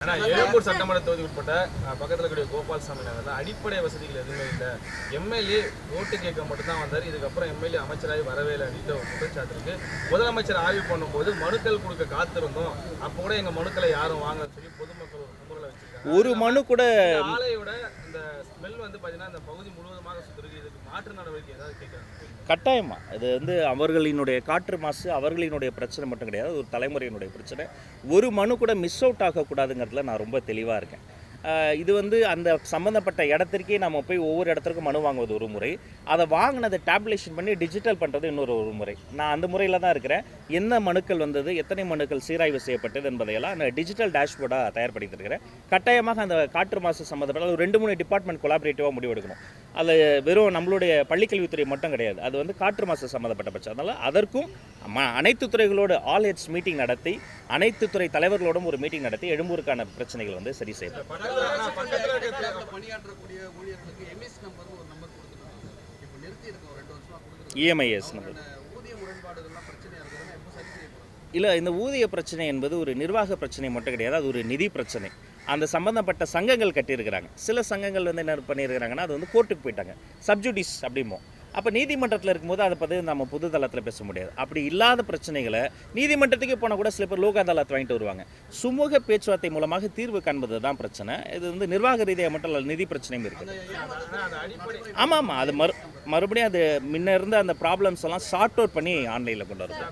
எழும்பூர் சட்டமன்ற தொகுதி உட்பட்ட பக்கத்தில் இருக்கக்கூடிய கோபால்சாமி நகரில் அடிப்படை வசதிகள் எதுவுமே இல்லை. எம்எல்ஏ ஓட்டு கேட்க மட்டும்தான் வந்தார். இதுக்கப்புறம் எம்எல்ஏ அமைச்சராகி வரவே இல்லை அப்படின்ற ஒரு குற்றச்சாட்டு இருக்கு. முதலமைச்சர் ஆய்வு பண்ணும்போது மனுக்கள் கொடுக்க காத்திருந்தோம், அப்போ கூட எங்க மனுக்களை யாரும் வாங்க சொல்லி பொதுமக்கள் ஒரு குமுறலை வச்சிருக்காங்க. ஒரு மனு கூட ஆலையோட இந்த ஸ்மெல் வந்து பார்த்தீங்கன்னா இந்த பகுதி முழுவதுமாக சுற்றுருக்கு. இதுக்கு மாற்று நடவடிக்கை ஏதாவது கேட்குறாங்க? கட்டாயமாக இது வந்து அவர்களினுடைய காற்று மாசு அவர்களினுடைய பிரச்சனை மட்டும் கிடையாது, ஒரு தலைமுறையினுடைய பிரச்சனை. ஒரு மனு கூட மிஸ் அவுட் ஆகக்கூடாதுங்கிறதுல நான் ரொம்ப தெளிவாக இருக்கேன். இது வந்து அந்த சம்மந்தப்பட்ட இடத்திற்கே நம்ம போய் ஒவ்வொரு இடத்துக்கும் மனு வாங்குவது ஒரு முறை, அதை வாங்கினதை டேப்லேஷன் பண்ணி டிஜிட்டல் பண்ணுறது இன்னொரு முறை. நான் அந்த முறையில் தான் இருக்கிறேன். என்ன மனுக்கள் வந்தது, எத்தனை மனுக்கள் சீராய்வு செய்யப்பட்டது என்பதையெல்லாம் நான் டிஜிட்டல் டேஷ்போர்டாக தயார்படுத்தி இருக்கிறேன். கட்டாயமாக அந்த காற்று மாசு சம்மந்தப்பட்ட ஒரு 2-3 டிபார்ட்மெண்ட் கொலாபரேட்டிவாக முடிவெடுக்கணும். அது வெறும் நம்மளுடைய பள்ளிக்கல்வித்துறை மட்டும் கிடையாது, அது வந்து காற்று மாசு சம்மந்தப்பட்ட பட்சம். அதனால் அதற்கும் அனைத்து துறைகளோடு ஆல் ஹெட்ஸ் மீட்டிங் நடத்தி, அனைத்து துறை தலைவர்களோடும் ஒரு மீட்டிங் நடத்தி எழும்பூருக்கான பிரச்சனைகள் வந்து சரி செய்யப்படும். இஎம்ஐஎஸ் நம்பர் இல்லை. இந்த ஊதிய பிரச்சனை என்பது ஒரு நிர்வாக பிரச்சனை மட்டும் கிடையாது, அது ஒரு நிதி பிரச்சனை. அந்த சம்பந்தப்பட்ட சங்கங்கள் கட்டியிருக்கிறாங்க. சில சங்கங்கள் வந்து என்ன பண்ணியிருக்கிறாங்கன்னா, அது வந்து கோர்ட்டுக்கு போயிட்டாங்க, சப்ஜுடிஸ் அப்படிமோ. அப்போ நீதிமன்றத்தில் இருக்கும்போது அதை பற்றி நம்ம பொது தளத்தில் பேச முடியாது. அப்படி இல்லாத பிரச்சனைகளை நீதிமன்றத்துக்கே போனால் கூட சில பேர் லோக் அதாலத் வாங்கிட்டு வருவாங்க. சுமூக பேச்சுவார்த்தை மூலமாக தீர்வு காண்பது தான் பிரச்சனை. இது வந்து நிர்வாக ரீதியாக மட்டும் இல்லை, நிதி பிரச்சனையும் இருக்குது. ஆமாம், அது மறுபடியும் அது முன்ன இருந்த அந்த ப்ராப்ளம்ஸ் எல்லாம் சார்ட் அவுட் பண்ணி ஆன்லைனில் கொண்டு வரும்.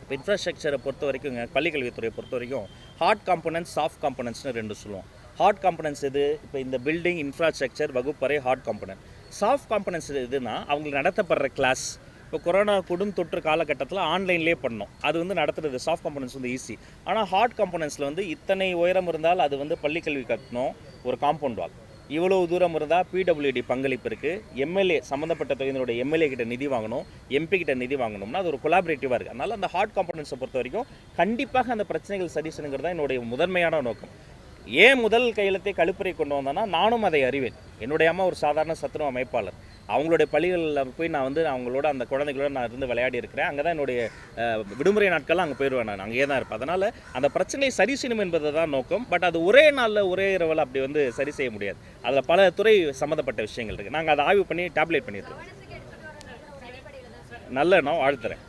இப்போ இன்ஃப்ராஸ்ட்ரக்சரை பொறுத்த வரைக்கும், பள்ளிக்கல்வித்துறையை பொறுத்த வரைக்கும் ஹார்ட் காம்பனன்ட்ஸ், சாஃப்ட் காம்பனன்ட்ஸ்னு 2 சொல்லுவோம். ஹார்ட் காம்பனன்ட்ஸ் இது இப்போ இந்த பில்டிங், இன்ஃப்ராஸ்ட்ரக்சர், வகுப்பறை ஹார்ட் காம்பனன்ட். சாஃப்ட் காம்பனன்ட்ஸ் இதுனா அவங்களுக்கு நடத்தப்படுற கிளாஸ். இப்போ கொரோனா தொற்று காலகட்டத்தில் ஆன்லைன்லேயே பண்ணோம், அது வந்து நடத்துறது சாஃப்ட் காம்பனன்ட்ஸ் வந்து ஈஸி. ஆனால் ஹார்ட் காம்பனன்ட்ஸில் வந்து இத்தனை உயரம் இருந்தால் அது வந்து பள்ளிக்கல்வி கட்டணும், ஒரு காம்பவுண்ட் வால். இவ்வளோ தூரம் இருந்தால் பிடபிள்யூடி பங்களிப்பு இருக்குது. எம்எல்ஏ சம்மந்தப்பட்ட தொகுதியினுடைய எம்எல்ஏ கிட்ட நிதி வாங்கணும், எம்பி கிட்ட நிதி வாங்கணும்னா அது ஒரு கொலாபரேட்டிவாக இருக்குது. அதனால் அந்த ஹார்ட் காம்பனன்ட்ஸை பொறுத்த வரைக்கும் கண்டிப்பாக அந்த பிரச்சனைகள் சரி செய்யணுங்கிறது தான் என்னுடைய முதன்மையான நோக்கம். ஏன் முதல் கையெழுத்தை கழிப்பறை கொண்டு வந்தேன்னா, நானும் அதை அறிவேன். என்னுடைய அம்மா ஒரு சாதாரண சத்துணவு அமைப்பாளர். அவங்களுடைய பள்ளிகளில் போய் நான் வந்து அவங்களோட அந்த குழந்தைகளோட நான் இருந்து விளையாடி இருக்கிறேன். அங்கே தான் என்னுடைய விடுமுறை நாட்கள்லாம் அங்கே போயிடுவேன், நான் அங்கேயே தான் இருப்பேன். அதனால் அந்த பிரச்சனையை சரி செய்யணும் என்பது தான் நோக்கம். பட் அது ஒரே நாளில் ஒரே இரவில் அப்படி வந்து சரி செய்ய முடியாது. அதில் பல துறை சம்மந்தப்பட்ட விஷயங்கள் இருக்குது. நாங்கள் அதை ஆய்வு பண்ணி டேப்லேட் பண்ணியிருக்கோம். நல்ல நான் வாழ்த்துறேன்.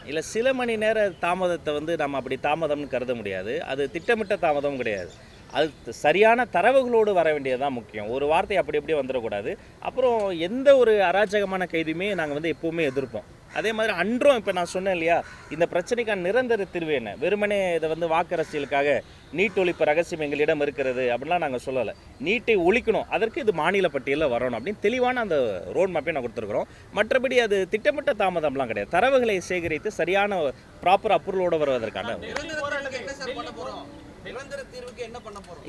இல்லை, சில மணி நேர தாமதத்தை வந்து நம்ம அப்படி தாமதம்னு கருத முடியாது. அது திட்டமிட்ட தாமதமும் கிடையாது. அது சரியான தரவுகளோடு வர வேண்டியதுதான் முக்கியம். ஒரு வார்த்தை அப்படி அப்படியே வந்துடக்கூடாது. அப்புறம் எந்த ஒரு அராஜகமான கைதுமே நாங்கள் வந்து எப்போவுமே எதிர்ப்போம். அதே மாதிரி அன்றும் இப்போ நான் சொன்னேன் இல்லையா, இந்த பிரச்சனைக்கான நிரந்தர தீர்வு என்ன, வெறுமனே இதை வந்து வாக்கு அரசியலுக்காக நீட் ஒழிப்பு ரகசியம் எங்களிடம் இருக்கிறது அப்படின்லாம் நாங்கள் சொல்லலை. நீட்டை ஒழிக்கணும், அதற்கு இது மாநில பட்டியலில் வரணும் அப்படின்னு தெளிவான அந்த ரோட் மேப்பை நான் கொடுத்துருக்குறோம். மற்றபடி அது திட்டமிட்ட தாமதம்லாம் கிடையாது. தரவுகளை சேகரித்து சரியான ப்ராப்பர் அப்ரூவலோடு வருவதற்கான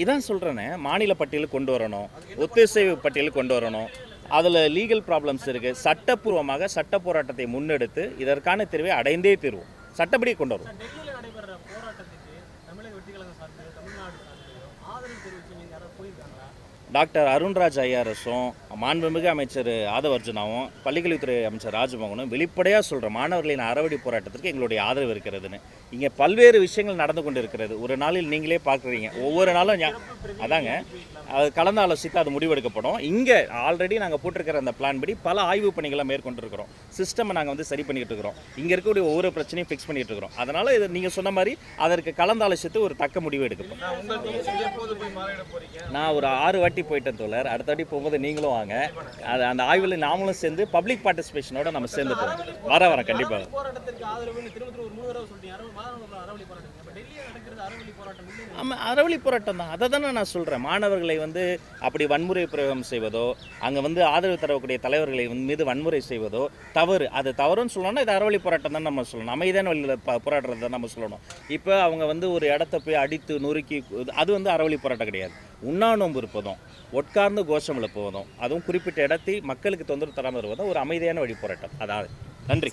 இதான் சொல்கிறேனே, மாநில பட்டியலுக்கு கொண்டு வரணும், ஒத்திசைவு பட்டியலுக்கு கொண்டு வரணும். அதில் லீகல் ப்ராப்ளம்ஸ் இருக்குது. சட்டப்பூர்வமாக சட்ட போராட்டத்தை முன்னெடுத்து இதற்கான தீர்வை அடைந்தே தீர்வோம், சட்டப்படி கொண்டு வரும். டாக்டர் அருண்ராஜ் ஐஆர்எஸும் மாண்புமிகு அமைச்சர் ஆதவ அர்ஜுனாவும் பள்ளிக்கல்வித்துறை அமைச்சர் ராஜ்மோகனும் வெளிப்படையாக சொல்கிற மாணவர்களின் அறவழி போராட்டத்திற்கு எங்களுடைய ஆதரவு இருக்கிறதுன்னு. இங்கே பல்வேறு விஷயங்கள் நடந்து கொண்டு இருக்கிறது. ஒரு நாளில் நீங்களே பார்க்குறீங்க, ஒவ்வொரு நாளும் அதாங்க அது கலந்து ஆலோசித்து அது முடிவெடுக்கப்படும். இங்கே ஆல்ரெடி நாங்கள் போட்டிருக்கிற அந்த பிளான் படி பல ஆய்வு பணிகளை மேற்கொண்டு இருக்கிறோம். சிஸ்டமை நாங்கள் வந்து சரி பண்ணிகிட்டு இருக்கிறோம். இங்கே இருக்கக்கூடிய ஒவ்வொரு பிரச்சனையும் ஃபிக்ஸ் பண்ணிகிட்டு இருக்கிறோம். அதனால் இது நீங்கள் சொன்ன மாதிரி அதற்கு கலந்து ஆலோசித்து ஒரு தக்க முடிவு எடுக்கப்படும். நான் ஒரு 6 வாட்டி போயிட்டேன் தோழர். அடுத்த வாட்டி போகும்போது நீங்களும் வாங்க. அது அந்த ஆய்வில் நாமளும் சேர்ந்து பப்ளிக் பார்ட்டிசிபேஷனோட நம்ம சேர்ந்து போவோம். வரேன் கண்டிப்பாக. ஆமாம், அறவழி போராட்டம் தான். அதை தானே நான் சொல்கிறேன். மாணவர்களை வந்து அப்படி வன்முறை பிரயோகம் செய்வதோ, அங்கே வந்து ஆதரவு தரக்கூடிய தலைவர்களை மீது வன்முறை செய்வதோ தவறு. அது தவறுன்னு சொல்லணும்னா இது அறவழி போராட்டம் தான் நம்ம சொல்லணும். அமைதியான வழியில் போராடுறது தான் நம்ம சொல்லணும். இப்போ அவங்க வந்து ஒரு இடத்த போய் அடித்து நொறுக்கி, அது வந்து அறவழி போராட்டம் கிடையாது. உண்ணாநோம்பு இருப்பதும், உட்கார்ந்து கோஷம் எழுப்புவதும், அதுவும் குறிப்பிட்ட இடத்தை மக்களுக்கு தொந்தரவு தராமல் இருப்பதும் ஒரு அமைதியான வழி போராட்டம். அதாவது நன்றி.